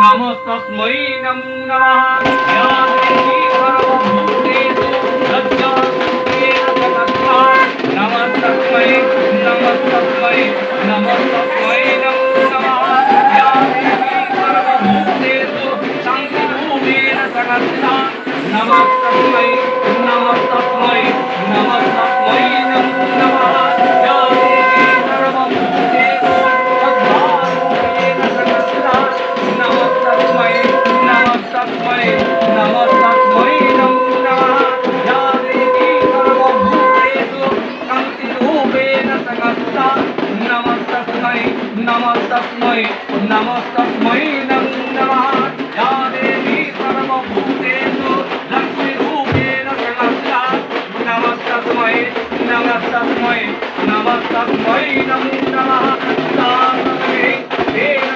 नमस्तस्मै नमो नमः। या देवी सर्वभूतेषु लज्जारूपेण जगत्ता नमस्तस्मै नमस्तस्मै नमस्तस्मै नमो नमः। या देवी सर्वभूतेषु शक्तिरूपेण जगत्ता नमस्तस्मै नमस्तस्मै नमस्तस्मै नमो नमः। या देवी सर्वभूतेषु श्रद्धारूपेण जगत्ता नमस्तस्मै नमस्तस्मै नमस्तस्मै नमो नमः। या देवी सर्वभूतेषु शक्तिरूपेण जगत्ता नमस्तस्मै नमस्तस्मै नमस्तस्मै नमो नमः। या देवी सर्वभूतेषु लक्ष्मीरूपेण जगत्ता नमस्तस्मै नमस्तस्मै नमस्तस्मै नमो नमः। सा सर्वे तेन